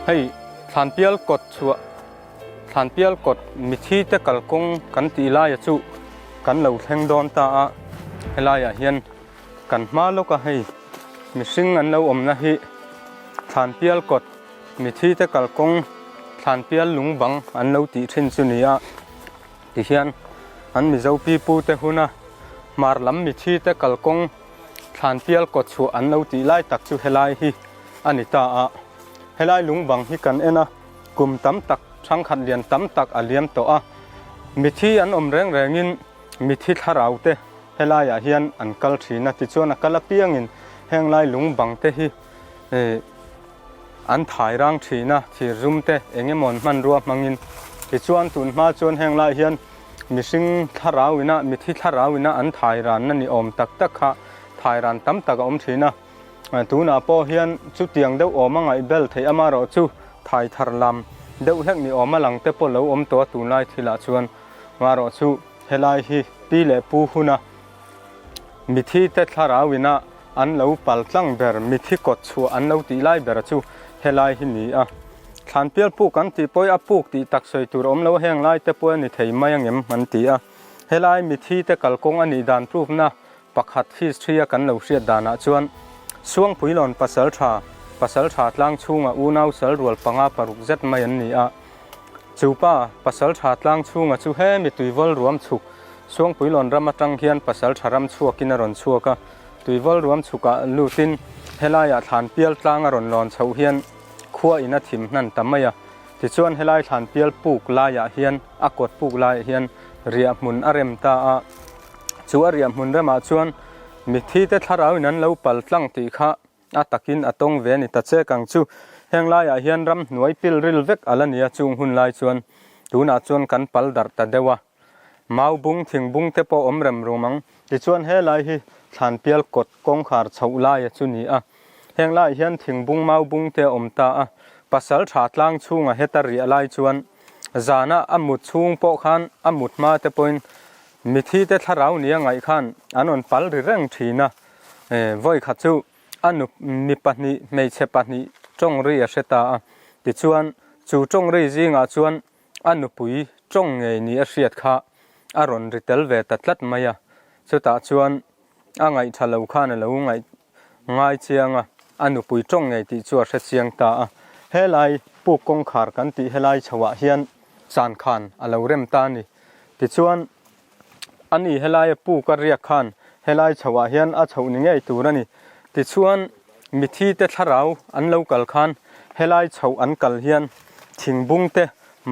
ให้ทานเปียลกดชัวทานเปียลกดมิธีเตกัลกงกันตีลายจุกันเหล่าแทงดอนตาให้ลายเฮียนกันมาโลกให้มิซิงอันเราอมนะฮิทานเปียลกดมิธีเตกัลกงทานเปียลลุงบังอันเราตีเช่นสุนียดิเฮียนอันมิเจ้าปีปูเตหุนะมาร์ลัมมิธีเตกัลกงทานเปียลกดชัวอันเราตีลายตักจุให้ลายฮิอันนี้ตาให้ลายลุงบังฮิกันเอ็นะกุมตั้มตักช่างขัดเลียนตั้มตักอาเลียมตัวมิธีอันอมแรงแรงอินมิธีทาราวเตให้ลายเฮียนอันกัลทีนัติจวนกัลเปียงอินแห่งลายลุงบังเตฮิอันถ่ายร่างทีนะที่รุมเตเองมอนมันรัวมังอินติจวนตุนมาจวนแห่งลายเฮียนมิสิงทาราวินะมิธีทาราวินะอันถ่ายรานนั่นนี่อมตักตักขะถ่ายรานตั้มตักอมทีนะตูน่าพอเฮียนจุดเตียงเดาอมังไอเบลเทียมารอจูถ่ายทารลำเดาเล็กนี่อมาหลังเตปเลวอมตัวตูนไลทีละชวนมารอจูเฮลายฮีปีเล่ปูหุนะมิธีเตทาราวินะอันเลวปัลตังเบอร์มิธีกดชัวอันเลวตีไลเบอร์จูเฮลายฮีนี่ทานเปียลปูกันตีปอยปูกตีตักใส่ตัวอมเลวแห้งไลเตปอยนี่เทียมายังเอ็มมันตีเฮลายมิธีเตกัลกงอันนี้ดานพรูฟนะปักหัดฮิสทรีกันเลวเสียดานะชวนช่วงปุยหลอนปัสสาวะทางช่วงอูนาวเสลรัวปังอาปรุกเจ็ดไม่ยันนี่จูป้าปัสสาวะทางช่วงจูเฮมิตุยวอลรวมฉุกช่วงปุยหลอนรำตังเฮียนปัสสาวะรำชัวกินอรอนชัวกะตุยวอลรวมฉุกะลูตินเฮลายฐานเปียลตางอรอนหลอนเฉาเฮียนขั้วอินาทิมนั่นทำไมที่ชวนเฮลายฐานเปียลปูกลายเฮียนอากดปูกลายเฮียนเรียบมุนอารมตาชัวเรียบมุนเรมาชวนมิธีเตทาราวินั้นเราปัลตังตีข้าตักินตงเวนิตัดเชกังจูแห่งลายเฮียนรำหน่วยปิลริลเวกอลันยาจุงหุ่นลายชวนตูน่าชวนกันปัลดัรตัดเดวะมาบุงถิงบุงเตปอมเรมรูมังที่ชวนเฮลายฮีทานเปียลกดกงขาร์ชาวลายจุนีแห่งลายเฮียนถิงบุงมาบุงเตอมตาปัสสาวะลางชุงเฮตารีลายชวนจานะอมุดชุงปอขันอมุดมาเตปอยมิธีเตทาราวนี้ไงขันอันนั้นปัลริเร่งทีนะไว้ขัดจูอันนุมีปัญหาไม่ใช่ปัญหาจงรีเสตาติชวนจูจงรีจิงชวนอันนุปุยจงเงนี่เสียดข้าอารอนริเตลเวตัดลัดมายสุดท้ายชวนไงทะเลาขันเลวไงเชียงอันนุปุยจงเงติชัวเสียเชียงตาเฮลัยปุกกงขาร์กันติเฮลัยชาวเฮียนสานขันเลวเริ่มตานี่ติชวนอันนี้เฮลายปูกเรียกขันเฮลายชาวเฮียนชาวนี้ไอตัวนี่ติชวนมิธีเตทาราวอันเลวกัลขันเฮลายชาวอันกัลเฮียนถิงบุงเต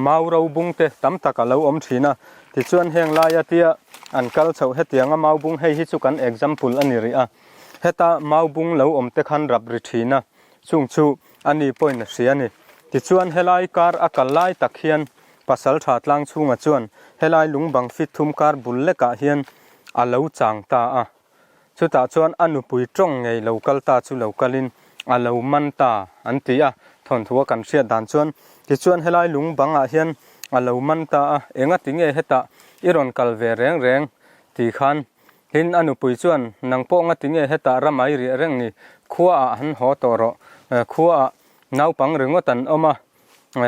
มาเราบุงเตตั้มตะกัลเลวอมชีนะติชวนเฮงลายเตียอันกัลชาวเฮตียงมาบุงให้ฮิจุกัน example อันนี้ริเฮตามาบุงเลวอมเตขันรับริทีนะซุงชูอันนี้pointเสียนี่ติชวนเฮลายการกัลไลตักเฮียนปัสสาวะลางชุงชวนเฮลายลุงบังฟิทุมการบุลเล็กเฮียนอาเลวจางตาสุดท้ายชวนอนุปุยจงไงเลวกัลตาชุเลวกัลินอาเลวมันตาอันตีทนทัวกันเสียดานชวนที่ชวนเฮลายลุงบังเฮียนอาเลวมันตาเองติงเฮตาอีรอนกัลเวแรงแรงตีขันหินอนุปุยชวนนังโปงติงเฮตารำไมเรื่องนี้ขัวหันหอตอรขัวน้าวปังเรื่องตันอมา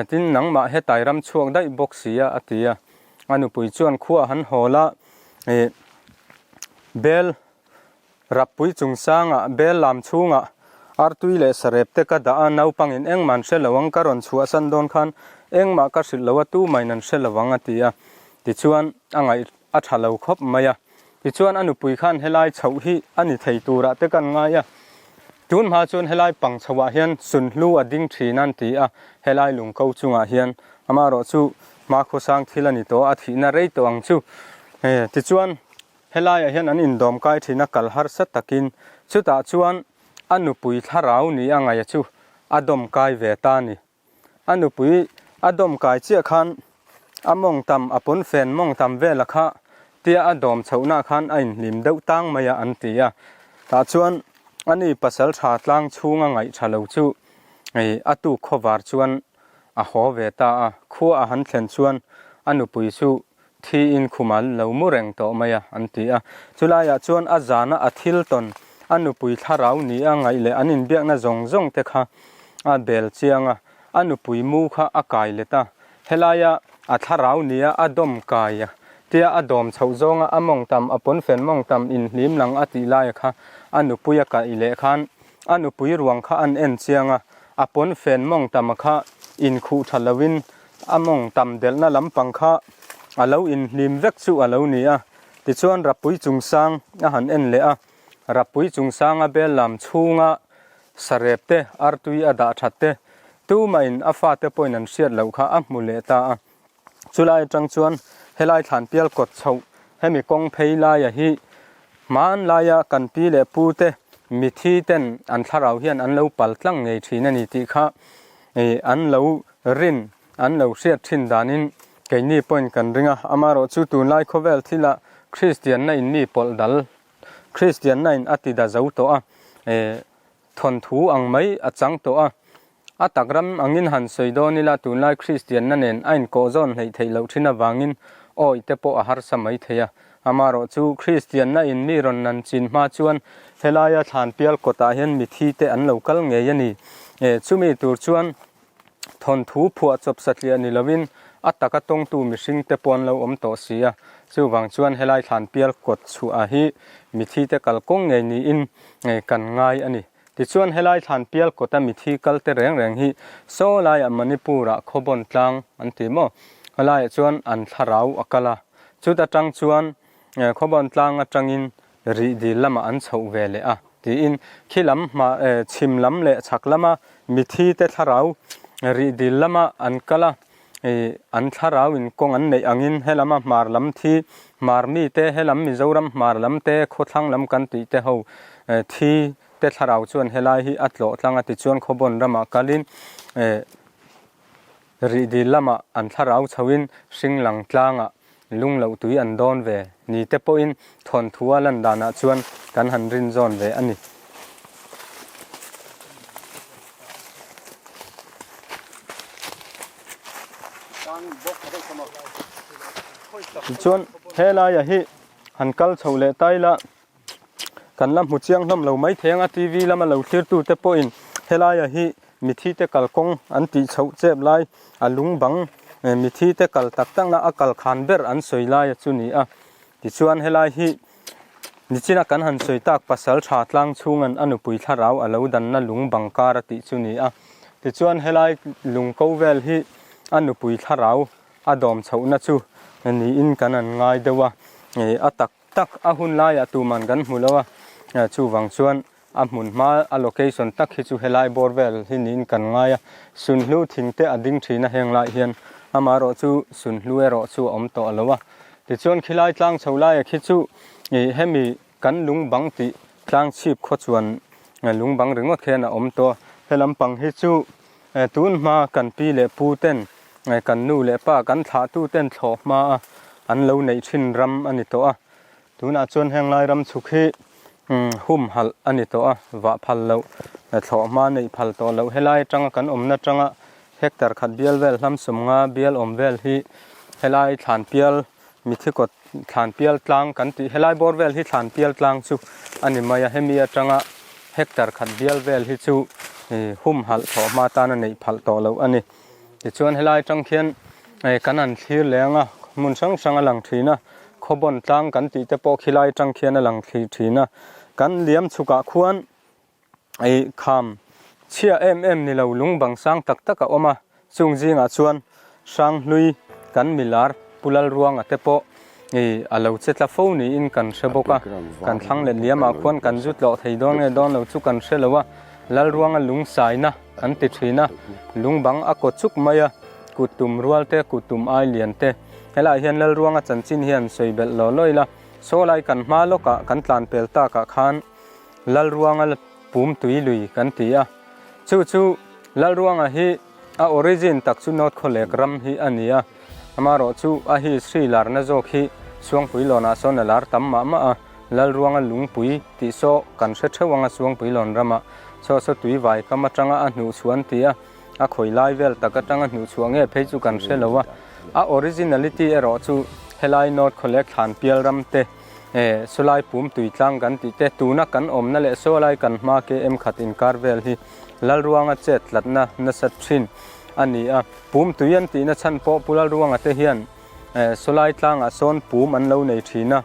ที่นังมาเฮตายรำช่วงได้บกเสียอติยาอนุปุยชวนขัวหันหอละเบลรับปุยจุงสางเบลลามชุงอาร์ตุยเลสเรปเตกดาน้าวปังอินเอ็งมันเชลวังการอนชัวสันดอนขันเอ็งมาการสิลวตูไม่นันเชลวังอติยาติชวนไงอัฐเลวคบมายติชวนอนุปุยขันเฮลายเฉาฮีอันนี้ไทยตัวระเตกันไงจุนมาชวนเฮลายปังชาวเฮียนสุนลูอดิ้งทีนันตีเฮลายลุงเกาจุงเฮียนมารอจูมาโคสังทีละนิโตอาทินาเรยตัวอังจูติชวนเฮลายเฮียนอันอินดอมกายทีนักกัลฮาร์สัตตะกินสุดท้ายชวนอนุปุยทาราวนี่ไงจูอดอมกายเวตานี่อนุปุยอดอมกายเจียขันมองตำปนเฟนมองตำเวลค่ะเตียอดอมชาวนาขันไอลิมเดาตังมายอันตีตาชวนอันนี้ปัสสาวะลางชูงไงชาลูจูตุขวาร์ชวนหอเวตาขัวหันเซนชวนอนุปุยชูที่อินคุมัลเลวมุเรงโตมายอันตีจุลายชวนจานะทิลตนอนุปุยทาราวนี้ไงเลยอันนี้เบียกน่ะจงเตค่ะเบลเชียง anu pui mu kha akai leta helaya atharau nia adom kaya tia adom chhozonga among tam apon fen mong tam in hlim lang ati lai kha anu puya ka ile khan anu pui ruang kha an en chianga apon fen mong tam kha in khu thalawin among tam delna lampang kha alo in hlim vek chu alo nia ti chuan rapui chungsang a han en le a rapui chungsang a bel lam chunga sarepte artui ada thatte tu main afa te point an siat lo kha a mule ta chulai tang chuan helai thlanpial kot chho hemi kong pheila ya hi man laya kan pi le pu te mithi ten an tharau hian an lo pal tlang ngei thina ni ti kha an lo rin an lo siat thin danin keini point kan ringa amaro chu tun lai khovel thila Christian na in mi pol dal Christian na in ati da zo to a thon thu ang mai achang to a atakram angin han soido nila tun lai Christian na nen ain ko zon hei theilo thina wangin oi te po a har samai theya amaro chu Christian na in mi ron nan chin ma chuan helaya thlanpial kota hian mithi te an local nge yani chumi tur chuan thon thu phua chop satlia ni lovin ataka tong tu mihring te pon lo om to sia chu wang chuan helai thlanpial kot chu a hi mithi te kalkawng nge ni in kan ngai ani ti chuan helai thlanpial kota mithi kal te reng reng hi so lai a manipura khobon tlang an ti mo helai chuan an tharau akala chu ta tang chuan khobon tlang atangin ri di lama an chho ve le a ti in khilam ma chim lam le chhak lama mithi te tharau ri di lama an kala an tharau in kong an nei angin helama mar lam thi mar mi te helam mizoram mar lam te khothlang lam kan ti te ho thi te tharau chuan helai hi atlo tlanga ti chuan khobon rama kalin ri di lama an tharau chawin singlang tlanga lunglo tui an don ve ni te po in thon thua lan dana chuan kan han rin zon ve ani chuan helai hi han kal chhole taila kan lam hu chiang hlom lo mai thenga TV lama lo thlir tu te po in helai hi mithi te kalkawng an ti chho chep lai alung bang mithi te kal tak tak na akal khan ber an soi lai chu ni a ti chuan helai hi nichina kan han soi tak pasal tha tlang chungan anu pui tharau alo dan na lung bang kar ti chu ni a ti chuan helai lung ko vel hi anu pui tharau adom chho na chu ni in kan an ngai dewa atak tak a hun lai atu man gan hulawa chu wang chuan a mun ma allocation tak hi chu helai borvel hin in kan ngai sun hlu thing te ading thina heng lai hian amaro chu sun hlu ero chu om to alowa ti chuan khilai tlang cholai khi chu hemi kan lung bang ti tlang chip kho chuan lung bang ringot khena om to helam pang hi chu tun ma kan pi le pu ten kan nu le pa kan tha tu ten thlo ma an lo nei thin ram ani to a tuna chuan heng lai ram chukhi hum hal ani to a wa phal lo thlo ma nei phal to lo helai tanga kan omna tanga hectar khat bial vel hlam somnga bial om vel hi helai thlanpial mithi kot thlanpial tlang kan ti helai bor vel hi thlanpial tlang chu ani maya hemia tanga hectar khat bial vel hi chu hum hal thlo ma ta na nei phal to lo ani ti chuan helai tang khian kan an thlir lenga mun sang sang alang thina khobon tlang kan ti te po khilai tang khian alang thina kan liam chuka khuan kham chia ni lo lung bang sang tak tak a oma chung jinga chuan sang hlui kan milar pulal ruang ate po alo chetla fo ni in kan sheboka kan thlang le liama khuan kan jut lo thei don nge don lo chu kan shelowa lal ruang a lung saina kan ti thina lung bang a ko chuk maya kutum rual te kutum ai lian te helai hian lal ruang a chanchin hian soibel lo loila solai kan ma loka kan tlan pel ta ka khan lal ruang a pum tui lui kan tia chu lal ruang a hi a origin tak chu not kholek ram hi ania amaro chu a hi sri lar na zo khi suang pui lona son lar tam ma a lal ruang a lung pui ti so kan se thewanga suang pui lon rama so tui vai kama tanga a hnu chuan tia a khoi lai vel taka tanga hnu chuange phei chu kan se lowa a originality ero chu helai not kholek thlanpial ram te solai pum tui tlang kan ti te tuna kan omna le solai kan ma ke em khatin karvel hi lal ruanga chet latna na sat thin อันนี้ปูมตุยันตีนะชันโปปุลารุงอัตเฮียนสลายตางโซนปูมันเลวในทีนะ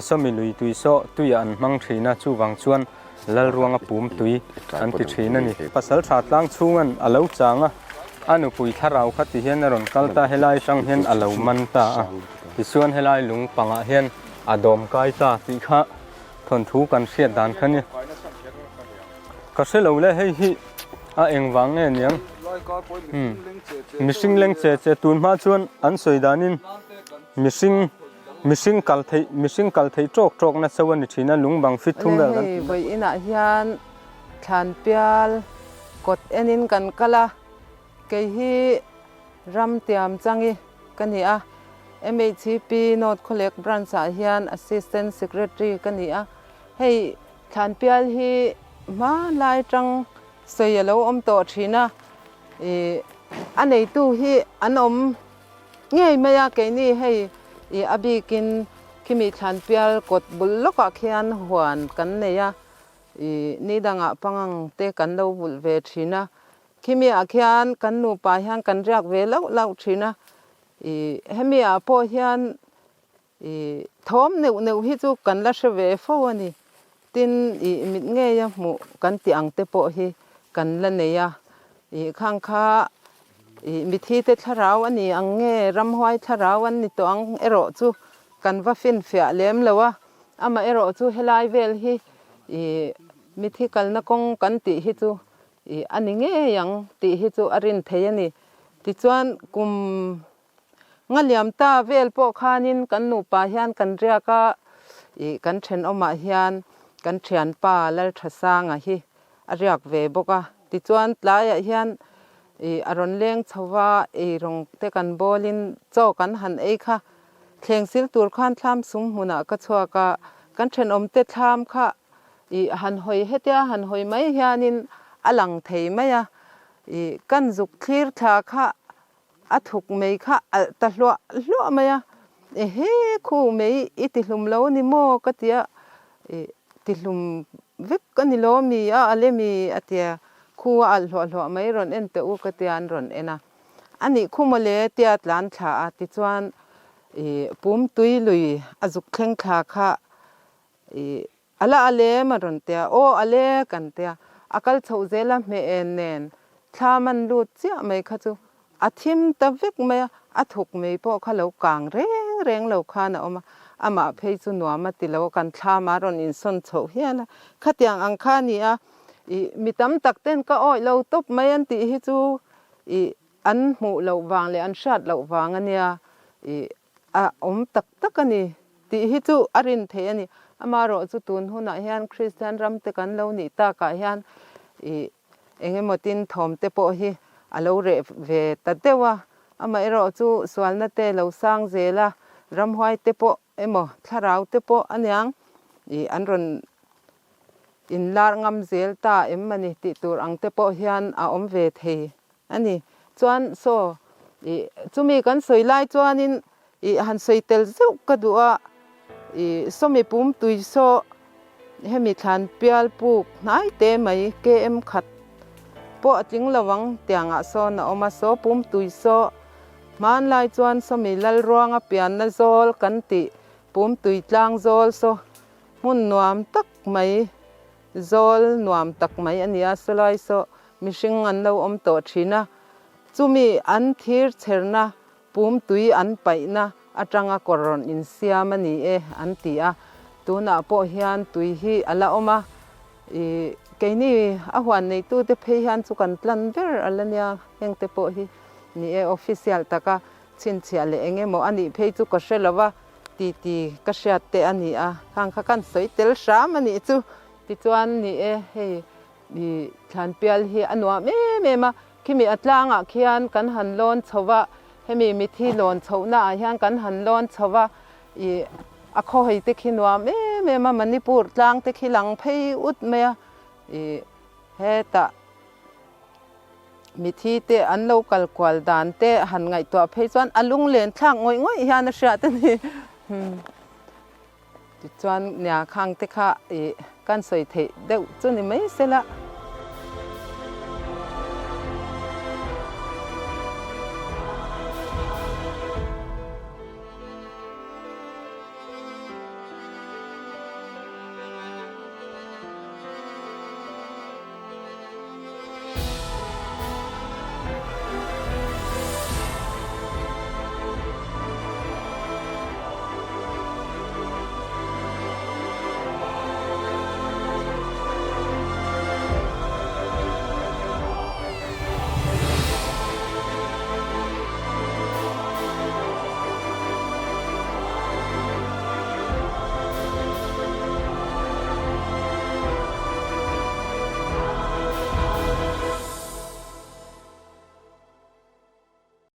สมิลุยตุยโซตุยอันมังทีนะชูวังชวนลลรวงปูมตุยอันติทีนั่นนี่ภาษาชาติล่างชูงันอเลวจางอันปุยทาราวขัดที่เฮียนนรนกัลตาเฮลัยช่างเฮียนอเลวมันตาที่ส่วนเฮลัยลุงปังเฮียนอดอมกายตาติขะทนทุกันเสียดานขันนี่ก็เสลวเลยให้เอ็งวังเนี่ยยังมิสิงเล็งเจตูนมาชวนอันสวยดานินมิสิงกัลไทยโจกนะสวรรค์ที่นั่นลุงบังฟิตทุ่งแล้วกันไปอินาเฮียนทานเปียลกดเอ็นินกันกะละเกฮีรำเตียมจังอีกันนี่MHP North Collect Branch เฮียน Assistant Secretary กันนี่ให้ทานเปียลฮีมาลายจังสวยแล้วโตทีนะอันไหนตู้ที่อันง่ายไม่ยากนี่ให้อบีกินคิมีทานเปียลกดบุลลกเขียนหวนกันเนี่ยนี่ดังปังเตกันเราบุลเวทีนะคิมีเขียนกันนูปาเฮียนกันเรียกเวแล้วทีนะให้มีพอเฮียนทอมเนื้อฮิจูกันละเชเวฟวันนี้ตินมิดเงี้ยหมูกันตีอังเตโปฮีกันละเนี่ยข้างข้ามิธีเตทราวอันนี้อังเงรำห้อยทราวอันนี้ตัวอังเอโรจูกันว่าฟินเฟียเลี้ยมเลยวะมาเอโรจูเฮลายเวลฮีมิธีกันนักงกันติฮิจูอันนี้เงยังติฮิจูอรินเทียนี่ติจวนกุมงั้นเลี้ยมตาเวลพวกขานินกันหนูป่าเฮียนกันเรียกกันเชนออกมาเฮียนกันเชียนป่าและทัศน์ฮีเรียกเวบกติจวนหลายเฮียนอารมณ์เลี้ยงชาวรงเตกันบอลินโจกันหันค่ะเทียงสิลตูร์ขันทามสุมหุนะก็ชัวกันเชนอมเตทามค่ะหันหอยเฮียหันหอยไม่เฮียนินอลังเทยไม่กันจุกคลีร์ทาค่ะถูกไม่ค่ะตะลัวไม่เฮ้คู่ไม่ติลุมแล้วนี่โมก็เตียติลุมวิกกันนี่ล้อมีอะไรมีเตียคู่หัวไม่รอนเอ็นเตอุก็เตียนรอนเอ็นะอันนี้คู่มาเลยเตียหลานชาติจวนปุ่มตุยลุยจุกเข่งขาค่ะอะไรมารอนเตียอะไรกันเตียกัลเช่าเจล่าไม่เอ็นเนนถ้ามันรู้เจ้าไม่ค่ะจูทิมตะวิกไม่ถูกไม่พอเขาเหล่ากางเร่งเหล่าข้านะมาเพย์จุนัวมาติเหล่ากันท่ามารอนอินสนโฉเฮียนะขัดอย่างอังคานี่มีตั้มตักเต้นก็เหล่าตบไม่อันติฮิจูอันหมู่เหล่าวางเลยอันชาติเหล่าวางอันเนี่ยตักกันนี่ติฮิจูอรินเทียนี่มารอจุตุนหุ่นเฮียนคริสเตียนรำเตกันเหล่านี่ตากะเฮียนเองหมดินทอมเตโปฮีเราเรเวตัดเดว่ามาเอรอจูสวลนัดเตเราสร้างเจล่ารำห้อยเตโปทาราวเตโปอันยังอันรอนอินลาร์งำเจลตามันนี่ติตัวอังเตโปเฮียนเวทอันนี้จวนโซจูมีกันสวยไล่จวนนินหันสวยเตลซุกกระดูสมีปุ่มตุยโซให้มีทานเปียลปุกนายเตไม่เกมขัดพอจริงระวังเตียงโซนมาโซปุ่มตุยโซมันลายจวนสมีลลรวงเปียนนโซลกันติปุ่มตุยจางโซลโซหุ่นนวมตักไม่โซลนวมตักไม่อันนี้สลายโซมิชิงอันเราโตชีนะจูมีอันทีร์เชรนะปุ่มตุยอันไปนะจังกรอนอินเซียมันนี่อันตีตัวน่ะพอเฮียนตุยฮีอะไรแกนี่วันนี้ตู้เตพยันสุกันตันเบอร์อะไรเนี่ยยังเตปฮีนี่ออฟฟิเชียลตะกะชินเชียลเองโมอันนี้เพย์จุก็เชลว่าตีก็เชียเตอันนี้ข้างกันสวยเตลชามันนี่จูติจวนนี่เฮ้ดีทันเปียลฮีอันว่าเมมาคิมีอัตลางเขียนกันหันลอนชาวะให้มีที่ลอนชาวนาเฮียนกันหันลอนชาวะขอให้เตคินว่าเมมามันนี่ปูดลางเตคิหลังเพย์อุดเมียเฮตะมิทีเตอันโลกัลกวลดานเตหันไงตัวเพย์จวนอลุงเลนช่างง่อยฮานะเสียตันนี่จวนเนี่ยข้างเตค่ะกันสวยเทเดี๋ยวจวนนี่ไม่เสร็จละ